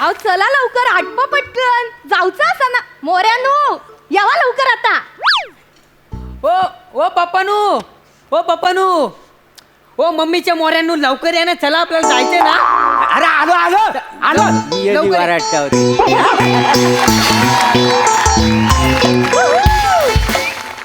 अहो चला लवकर, आटपा पटकन, जाऊचा असा ना. मोऱ्यानो यावा लवकर आता. ओ पप्पानू ओ मम्मीच्या मोऱ्यांनू लवकर या ना, चला आपल्याला जायचंय ना. अरे आलो आलो आलो.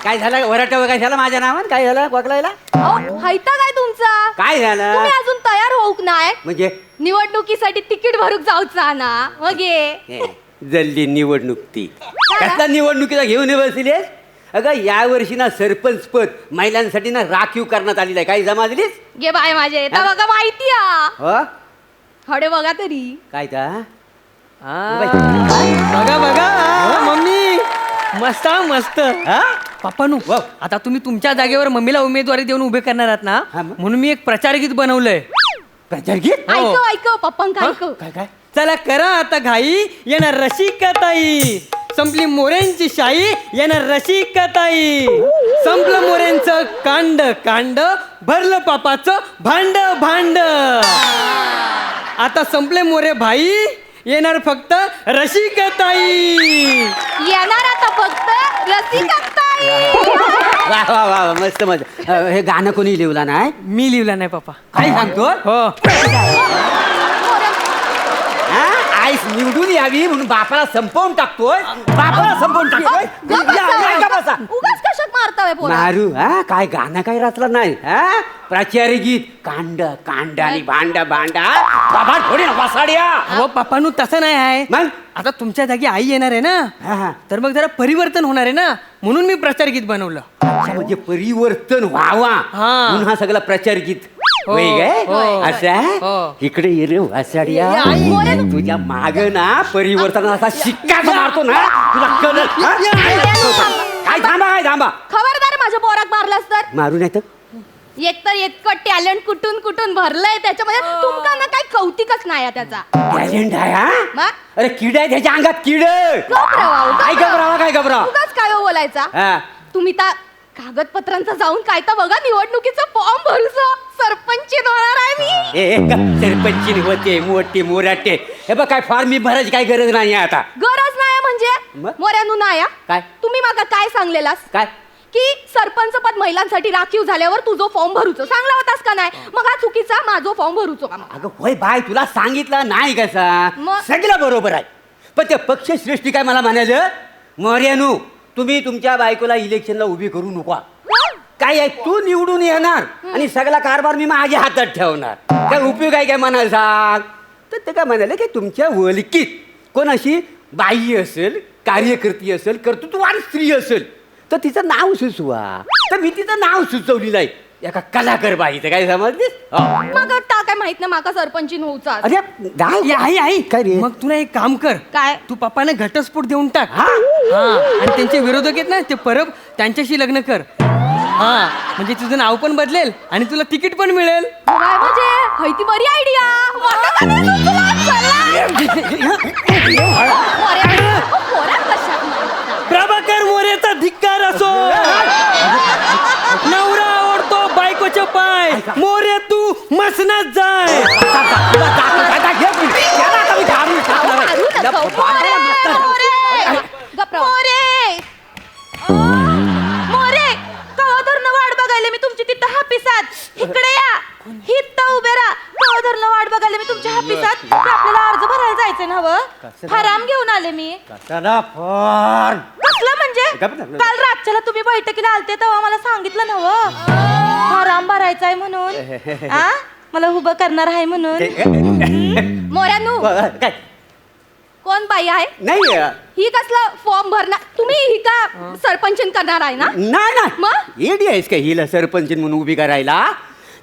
काय झालं वराटावर? काय झालं माझ्या नावात? काय झालं बघलायला? अहो हायता काय तुमचा? काय झालं तुम्ही अजून तयार होऊक नाही? म्हणजे निवडणुकीसाठी तिकीट भरूक जाऊचा ना मगे. जल्दी निवडणूक ती कसला निवडणुकीला घेऊन बसलीस? अगं या वर्षी ना सरपंच पद महिलांसाठी ना राखीव करण्यात आलेलं आहे. काही जमा दिलीस? गे बाय माझे तर बघा माहिती हो हडे बघा तरी. काय ता बघा बघा मम्मी मस्त मस्त. पप्पानू वाव. आता तुम्ही तुमच्या जागेवर मम्मीला उमेदवारी देऊन उभे करणार आहात ना, हा मग? म्हणून मी एक प्रचार गीत बनवलंय. प्रचार गीत? हो. ऐकव पप्पांका ऐकव. काय काय चला करा आता घाई, येणार रसिकताई. संपली मोऱ्यांची शाई, येणार रसिकताई. संपलं मोऱ्यांचं कांड कांड, भरलं पापाचं भांड भांड. आता संपले मोरे भाई, येणार फक्त रसिकताई. येणार आता फक्त रसिकताई. वा वा वा मस्त मस्त. हे गाणं कोणी लिहिलं नाही? मी लिहिला नाही पप्पा. काय सांगतो? हो आईस निवडून यावी म्हणून बापाला संपवून टाकतोय. बापाला संपवून टाकतोय. या बसा. उगाच कशात मारताय पोरा? मारू हा काय गाणं काय रचला नाही हा. प्राचार्य गीत कांड कांड आणि भांडा भांडा बाबा थोडी ना वासाड्या. हो पप्पानू तसं नाही आहे. मग आता तुमच्या जागी आई येणार आहे ना, हा, हा. तर मग जरा परिवर्तन होणार आहे ना, म्हणून मी प्रचार गीत बनवलं. अच्छा, म्हणजे परिवर्तन व्हावा हा. म्हणून हा सगळा प्रचार गीत हो, होय काय? हो. असं हो. इकडे ये रे वासाड्या. ये, आई. तुझ्या माग ना परिवर्तन असा शिक्का मारतो ना तुला कळलं. हा? काय थांबा खबरदार माझ्या पोराक मारलास तर. मारू नाही तर एक तर इतकं टॅलेंट कुठून कुठून भरलंय त्याच्यामध्ये. तुमका ना काही कौतिकच नाही आहे त्याचा. टॅलेंट आहे हा. मग? अरे किड आहे त्याच्या अंगात किड. काय घबरावा काय घबरावा. उगाच काय हो बोलायचा. हा. तुम्ही त्या कागदपत्रांचा जाऊन काय तर बघा, निवडणुकीचा फॉर्म भरूचो. सरपंच होणार आहे मी. सरपंची होते मोठे मोराटे. हे बघ काय फॉर्म मी भरायची काही गरज नाही आता. गरज नाही म्हणजे मग? मोऱ्यानू नाही. काय? तुम्ही माका काय सांगलेलास काय की सरपंच पद महिलांसाठी राखीव झाल्यावर तुझो फॉर्म भरूचो सांगला होतास का नाही? मग हा चुकीचा माझो फॉर्म भरूचो का? अगं होय बाय तुला सांगितलं नाही कसा. मग? सगळं बरोबर आहे पण ते पक्षश्रेष्ठी काय मला म्हणायचं मोर्यानू तुम्ही तुमच्या बायकोला इलेक्शनला उभी करू नका. काय आहे तू निवडून येणार आणि सगळा कारभार मी माझ्या हातात ठेवणार. काय उपयोग आहे काय म्हणाल सांग. तर ते काय म्हणाले की तुमच्या वलकीत कोण अशी बाई असेल, कार्यकर्ती असेल, कर्तृत्ववान स्त्री असेल तर तिचं नाव सुचवा. तर मी तिचं नाव सुचवलेलं आहे एका कलाकार बाईचं. काय समजलीस? मग ता काय माहित नाही माका सरपंची नव्हता. अरे ए, आई आई काय रे? मग तुला एक काम कर. काय? तू पप्पाने घटस्फोट देऊन टाक. हा? हा आणि त्यांचे विरोधक आहेत ना ते परब, त्यांच्याशी लग्न कर. हा म्हणजे तुझं नाव पण बदलेल आणि तुला तिकीट पण मिळेल. काय म्हणजे हयती बरी आयडिया. प्रभाकर मोरेचा धिक्कार असो. नवरा आवडतो बायकोचे पाय, मोरे तू मसनात जाय. वाट बघायला मी तुमची तिथं हापिसात. इकडे या हिथं उभे राहा. कवाधरनं वाट बघायला मी तुमच्या हापिसात. आपल्याला अर्ज भरायला जायचंय ना व. फराम घेऊन आले मी. कसलं म्हणजे काल रातच्याला तुम्ही बैठकीला आलते तेव्हा मला सांगितलं ना व फराम भरायचाय म्हणून. आ मला उभं करणार आहे म्हणून. मोऱ्यानू काय कोण बाई आहे? नाही ही कसला फॉर्म भरणार? तुम्ही ही का सरपंच करणार आहे ना? नाही मग? एडी आहेस का हिला सरपंच म्हणून उभी करायला?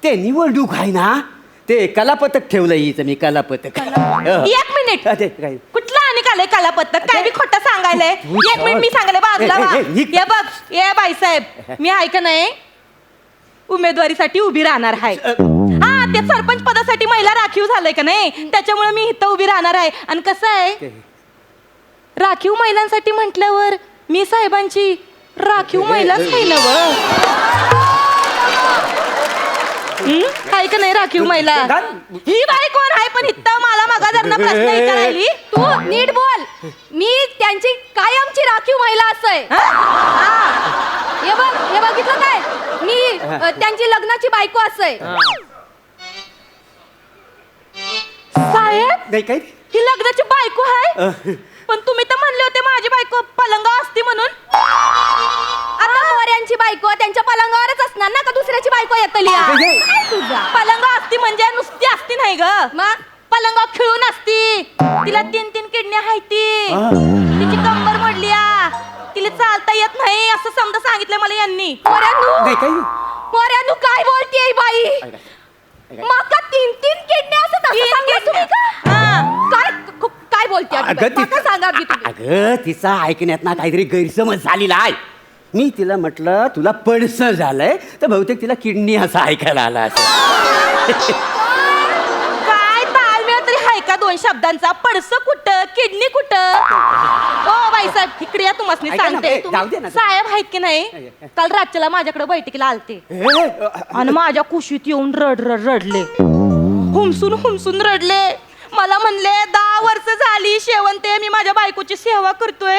ते निवडणूक आहे ना ते कलापथक ठेवलं हिचं मी कलापथक. एक मिनिट काय कुठला आणि काले कलापथक काय मी खोटं सांगायलंय? एक मिनिट मी सांगायला बाजूला व्हा. हे बघ ये बाईसाहेब मी आहे का नाही उमेदवारीसाठी उभी राहणार आहे. हा ते सरपंच पदासाठी महिला राखीव झालंय का नाही त्याच्यामुळे मी इथं उभी राहणार आहे. आणि कसं आहे राखीव महिलांसाठी म्हटल्यावर मी साहेबांची राखीव महिलाच आहे ना व. हाय का नाही राखीव महिला ही बाई कोण आहे पण इथं मला मगा जर प्रश्न विचारायली तू नीट बोल. मी त्यांची कायमची राखीव महिला असय. हे बघितलं काय मी त्यांची लग्नाची बायको असय. साहेब नाही काय ही लग्नाची बायको आहे पण तुम्ही तर म्हणले होते माझी बायको पलंगा असती म्हणून. आता मोऱ्यांची बायको त्यांच्या पलंगावरच असणार ना का दुसऱ्याची बायको येतली तुझा पलंगा असती म्हणजे नुसती असती नाही ग मग पलंगा खेळून असती. तिला 3 किडण्या आहेत तिची कंबर मोडली तिला चालता येत नाही असं समजा सांगितलं मला यांनी. नाही काय मोऱ्यानू काय बोलतेय बाई. माका 3 किडण्या असं तसं सांगता तुम्ही का? काय बोलते माका सांगा आधी तुम्ही. अगं तिचा ऐकण्यात ना काहीतरी गैरसमज झालेला आहे. मी तिला म्हटलं तुला पडसं झालंय तर बहुतेक तिला किडनी असं ऐकायला आला असं. काय ताळमेळ तरी हाय का 2 शब्दांचा. पडस कुठं किडनी कुठं. ओ बाईसाहेब इकडे या तुम्हाला ऐका ना, सांगते ए, जाऊ दे ना. साहेब आहेत की नाही काल रातच्याला माझ्याकडे बैठकीला आलते आणि माझ्या कुशीत येऊन रडले हुमसून रडले. मला म्हणले 10 वर्ष झाली शेवंते मी माझ्या बायकोची सेवा करतोय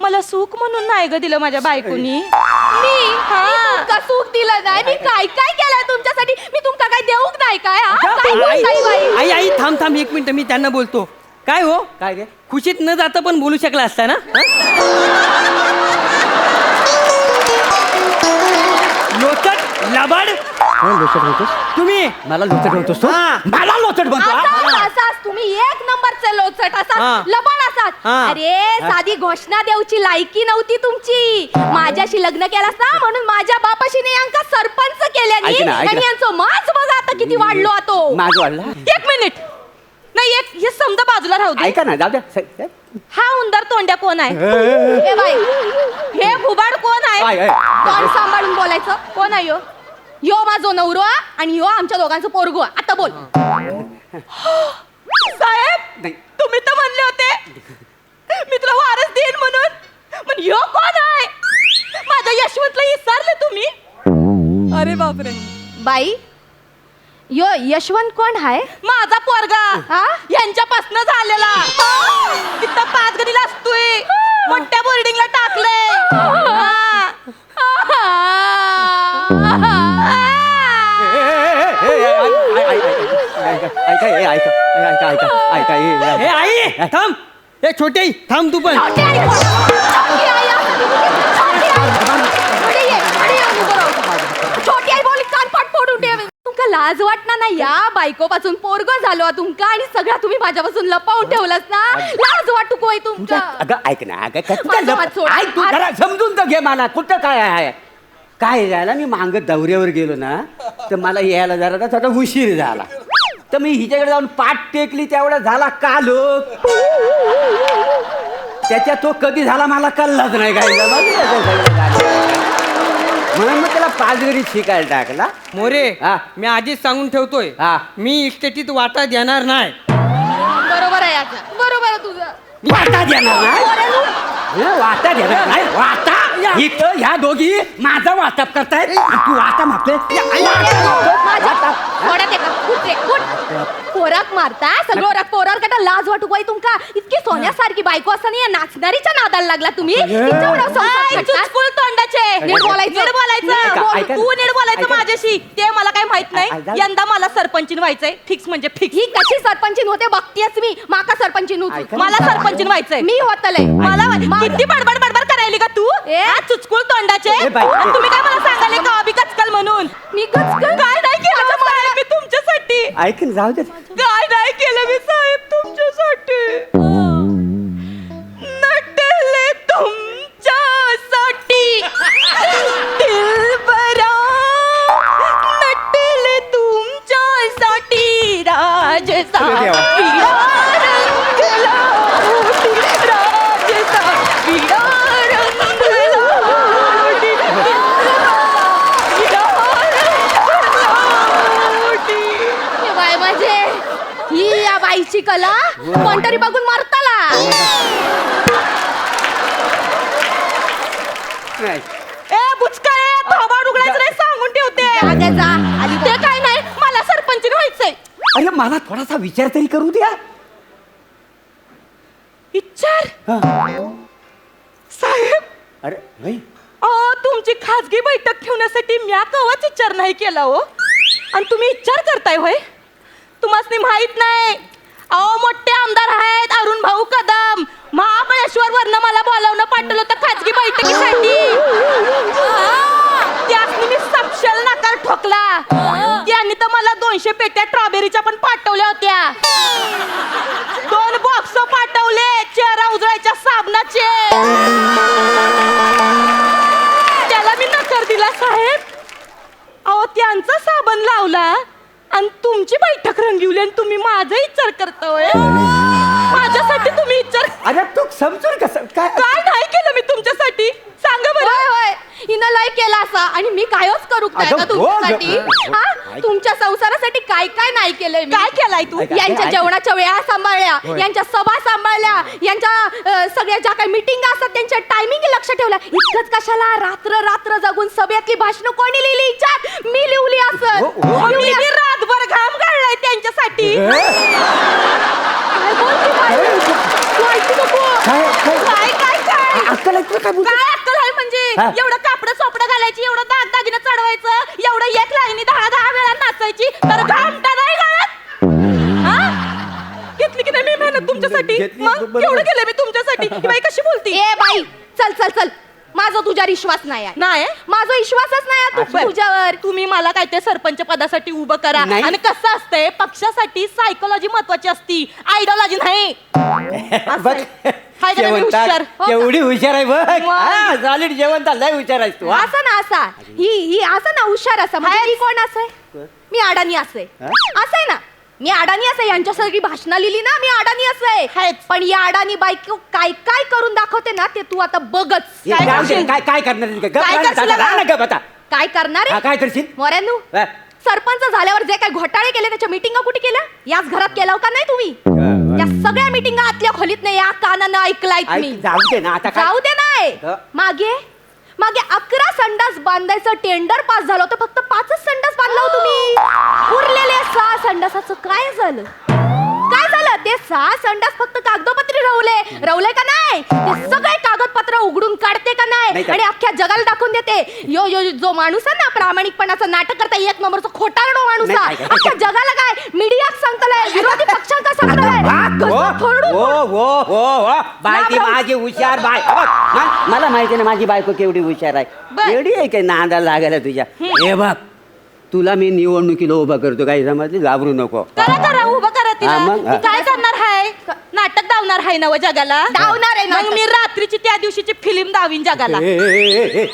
मला सुख म्हणून नाही ग दिलं माझ्या बायकोनी. मी तुमका सुख दिलं नाही. मी काय काय केलं तुमच्यासाठी. मी तुमका काय देऊक नाही काय काय बोलताय बाई. आई आई थांब 1 मिनिट मी त्यांना बोलतो. काय हो काय रे खुशीत न जाता पण बोलू शकला असता ना. लोचट लबाड लोचट होतोस तुम्ही मला लोचट होतोस तू हा. मला लोचट म्हणतो असाच तुम्ही 1 नंबरचे लोचट हा. असाच लबाड असाच. हा. अरे साधी घोषणा देऊची लायकी नव्हती तुमची. माझ्याशी लग्न केलास ना म्हणून माझ्या बापाशी यांका सरपंच केल्यानी ऐक ना, ऐक ना. आणि यांचं माज बघा आता किती वाढलो आतो. माझ वाढला 1 मिनिट नाही एक हे समजा बाजूला राहू दे. ऐका ना जाऊ द्या हा उंदर तोंड्या कोण आहे ए बाई हे भुबाड कोण आहे तोंड सांभाळून बोलायचं. कोण आहे ह्यो? यो माझो नवरो आणि यो आमच्या दोघांचं पोरगो. आता बोल. साहेब नाही. तुम्ही तर म्हणले होते मी तुला वारस देईन म्हणून पण ह्यो कोण आहे माझ्या यशवंतला विसरले तुम्ही. अरे बापरे बाई यो यशवंत कोण आहे. माझा पोरगा हा? यांच्यापासन झालेला तिथं 5 गणीला असतोय मोठ्या बोर्डिंगला टाकले. हे आई थांब. हे छोटे आई थांब तू पण. छोटी आई बोली कानपाट फोडून ठेव. तुमका लाज वाटणार ना या बायकोपासून पोरग झालो तुमका आणि सगळा तुम्ही माझ्यापासून लपवून ठेवलास ना. लाज वाटू कोय तुमका. अगं ऐक ना माझं हात सोड. ऐक तू जरा समजून तर घे मला कुठं काय आहे काय झालं. मी मांग दौऱ्यावर गेलो ना तर मला यायला जरा थोडा उशीर झाला तर मी हिच्याकडे जाऊन पाठ टेकली तेवढा झाला काल त्याच्यात तो कधी झाला मला कळलाच नाही काय म्हणून मग त्याला 5 गणी शिकायला टाकला. मोरे हा. मी आधीच सांगून ठेवतोय हा. मी इस्टेटीत वाटा देणार नाही. बरोबर आहे आता. बरोबर आहे तुझं. वाटा देणार नाही वाटा देणार नाही वाटा इथं ह्या दोघी माझा वाटप करतायत तू वाटा मागतोय. पोराक मारता सगळं पोरावर कटा लाज वाटू बाई तुमका. इतकी सोन्यासारखी बायको असताना या नाचणारीच्या नादाला लागला तुम्ही. चुचकुळ तोंडाचे नीट बोलायचं. नीट बोलायचं ऐका. तू नीट बोलायचं ऐका. माझ्याशी ते मला काय माहित नाही. ऐका. यंदा मला सरपंचीन व्हायचंय फिक्स म्हणजे फिक्स. ही कशी सरपंचीन होते बघतेच मी. माका सरपंचीन ऐका. मला सरपंचीन व्हायचंय. मी होतलय. मला किती बडबड करायली का तू हा, चुचकुळ तोंडाचे ए बाई, आणि तुम्ही काय मला सांगाले का अभि कचकल म्हणून मी कचकल काय नाही केलं साहेब मी तुमच्यासाठी. ऐक ना जाऊ दे काय नाही केलं मी साहेब तुमच्यासाठी. नटले तुमच्यासाठी दिलबरा नटले तुमच्यासाठी राजसा पिया रंगला होती राजसा पिया रंगला होती हे बाय माझे ही या बाईची कला कोणतरी बघून मारताला. नाही. ए बुचका थोबाड उघडायचं नाही सांगून ठेवते. जा आली ते काय नाही सरपंच व्हायचंय. अरे मला थोडासा विचार तरी करू द्या. विचार साहेब, अरे नाही. तुमची खाजगी बैठक ठेवण्यासाठी म्या कवाच विचार नाही केला हो. आणि तुम्ही विचार करताय होय. तुम्हाला माहित नाही, मोठे आमदार आहेत अरुण भाऊ कदम, महाबळेश्वर वरनं मला बोलावणं पाठवलं होतं खाजगी बैठकीसाठी. त्यासनी मी सपशेल नकार ठोकला. त्यांनी तर मला 200 पेट्या स्ट्रॉबेरीच्या पण पाठवल्या होत्या. 2 बॉक्स पाठवले चेहरा उजळायच्या साबणाचे. त्याला मी नकार दिला साहेब. त्यांचा साबण लावला आणि तुमची बैठक रंगवली आणि तुम्ही माझा विचार करतोय. माझ्यासाठी तुम्ही विचार अरे तू समजून कसं काय काय नाही केलं मी तुमच्यासाठी सांगा बरं. होय होय, हिनं लय केला असा आणि मी कायच करू काय अगं, का तुमच्यासाठी? हा, तुमच्या संसारासाठी काय काय नाही केलंय मी. काय केलाय तू? ऐका, यांच्या ऐका. जेवणाच्या वेळा सांभाळल्या, होय. यांच्या सभा सांभाळल्या, यांच्या सगळ्या ज्या काही मीटिंग असतात त्यांच्या टायमिंग लक्ष ठेवल्या. इतकंच कशाला रात्र रात्र जगून सभेतली भाषण कोणी लिहिली? विचार, मी लिहली असं. हो, हो. मी रातभर घाम गाळलाय त्यांच्यासाठी. काय बोलते बाई? तू ऐकू नको. काय काय काय अक्कल आहे तुला काय बोलतो? काय अक्कल आहे म्हणजे? हा. एवढं कापडं सोपडं घालायची, एवढं दागिनं चढवायचं, एवढं एक लाईनी 10 वेळा नाचायची, तर घंटा नाही गाळत. हा? घेतली की नाही मी मेहनत तुमच्यासाठी? घेतली, मग बरोबर. केवढं केलंय मी तुमच्यासाठी? ही बाई कशी बोलती? ए बाई, चल चल चल, माझा तुझ्यावर विश्वास नाही आहे. नाही माझा विश्वासच नाही आहे बरं. तुझ्यावर. तुम्ही मला काय ते सरपंच पदासाठी उभं करा. नाही. आणि कसं असतंय, पक्षासाठी सायकोलॉजी महत्वाची असती, आयडिओलॉजी नाही. बघ हाय का नाही जेवण हुशार? हो का? एवढी हुशार आहे बघ. मग. हा, सॉलिड जेवण लय हुशार आहेस तू. हा. असा ना असा, ही असं ना हुशार असा. म्हणजे ही कोण असं मी अडाणी असं हा? असं आहे ना. मी अडाणी असं यांच्या सगळी भाषणं लिहिली ना, मी अडाणी असं आहे. पण या अडाणी बायको काय काय करून दाखवते ना, ते तू आता बघच. हे काय जाऊ दे, करशील? काय करणार आहे? गप काय राहा ना, करशील राहा ना, आता? गप आता. काय करणार हा, आहे काय करशील? मोऱ्यांनू? हा. सरपंच झाल्यावर जे काय घोटाळे केले त्याच्या मिटिंगा कुठे केल्या? याच घरात केलं का नाही तुम्ही? त्या सगळ्या मिटिंगा आतल्या खोलीत नाही, या कानानं ऐकलायत मी. जाऊ दे ना आता काय. जाऊ दे नाही. ह. मागे मागे 11 संडास बांधायचं टेंडर पास झालं होतं, फक्त 5च संडास बांधला हो तुम्ही. उरलेले 6 संडासाचं काय झालं? काय झालं? ते 6 संडास फक्त कागदोपत्री रवले का नाही? ते सगळे कागदपत्र उघडून काढते का नाही नाही? का? आणि अख्ख्या जगाला दाखवून देते, यो यो जो माणूस आहे ना प्रामाणिकपणाचं नाटक करता, 1 नंबरचा खोटारडो माणूस नाही, आहे. काय, अख्ख्या जगाला काय मीडियात सांगताय, विरोधी पक्षांका सांगताय. बायकी लांब राहू. माझी हुशार बाय. बघ, मला माहिती ना माझी बायको केवढी हुशार आहे. बर. एवढी आहे काय नांदाला लागायला तुझ्या. हे बघ तुला मी निवडणुकीला उभा करतो, काही समजली? घाबरू नको. करा करा, उभं करा तिला. हा, मग, ती हा. काय करणार हाय? नाटक दावणार हाय नव जगाला. धावणार आहे मग नाटक. मी रात्रीची त्या दिवशीची फिल्म दावीन जगाला.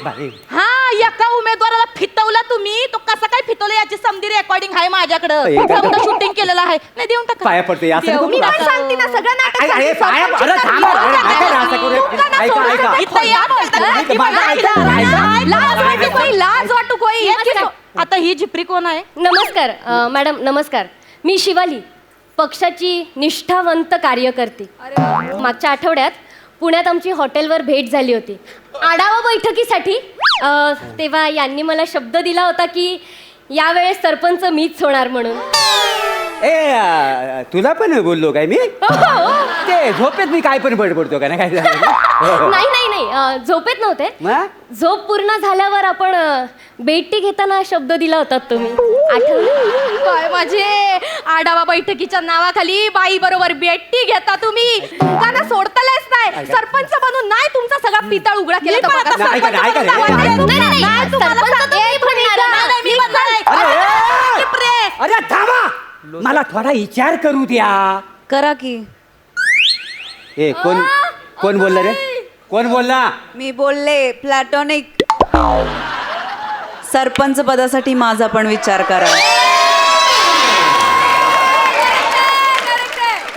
बाई. हा, एका उमेदवाराला फितवला तुम्ही, तो कसा काय फितवला याची समधी रेकॉर्डिंग आहे माझ्याकडं. हे काय? समजा शूटिंग केलेलं आहे. नाही देऊन टाका. पाया पडते, असं नको देऊन मी बोलू. काय टाका. सांगते ना, सगळं नाटक अरे, सांगते. पाया- अरे, सरपंच थांबा, चिंता अरे, करू नका नका. असं करू. तू का ना ऐका, सोडू ऐका. शकते? इथं या, ऐका, माझं ऐका, ऐका. लाज वाटू कोई, लाज वाटू कोई. आता ही झिपरी कोण आहे? नमस्कार मॅडम, नमस्कार. मी शिवाली, पक्षाची निष्ठावंत कार्यकर्ती. मागच्या आठवड्यात पुण्यात आमची हॉटेलवर भेट झाली होती आढावा बैठकीसाठी. तेव्हा यांनी मला शब्द दिला होता की यावेळेस सरपंच मीच होणार म्हणून. तुला पण बोललो काय मी? ते झोपेत मी काय पण बडबडतो का ना, काय झालं? नाही नाही नाही, झोपेत नव्हते. मग? झोप पूर्ण झाल्यावर आपण भेटी घेताना शब्द दिला होता तुम्ही, आठवलं? काय माझे आढावा बैठकीच्या नावाखाली बाई बरोबर बेटी घेता तुम्ही. तुमकाना सोडतालेच नाही. सरपंच बनून नाही तुमचा सगळा पितळ उघडा केला तर बघा. नाही, ऐका ना, ऐका ना. सरपंच बनून नाही, नाही, नाही, नाही, तुम्हाला सरपंच सांगते, तुम्ही बनणार. नाही, नाही, मी बनणार आहे. अरे, झिपरे. अरे थांबा, मला थोडा विचार करू द्या. करा की. ए कोण बोलला रे? कोण बोलला? मी बोलले प्लॅटॉनिक. सरपंच पदासाठी माझा पण विचार करा.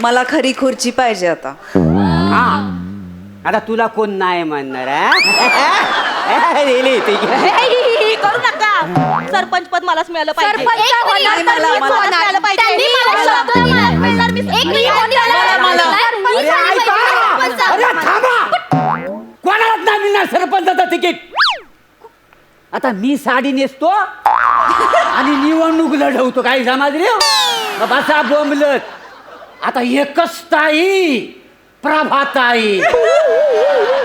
मला खरी खुर्ची पाहिजे आता. हा, आता तुला कोण नाही म्हणणार? रिली हे करू नका. सरपंच पद मलाच मिळालं पाहिजे. सरपंच एक मिनिट, होणार, मला- सरपंच मला- होणार. मिळालं पाहिजे. त्यांनी मला शब्द मिळणार, मी- एक मिनिट, मला- अरे ऐका, अरे थांबा, कोणालाच नाही मिळणार सरपंचाचं तिकीट. आता मी साडी नेसतो, आणि निवडणूक लढवतो काय समाज रे बसा बोंबलत. आता एकच ताई प्रभाताई.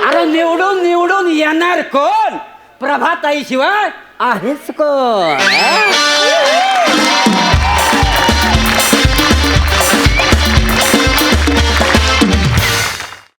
अरे निवडून निवडून येणार कोण? प्रभाताई शिवाय आहेच कोण?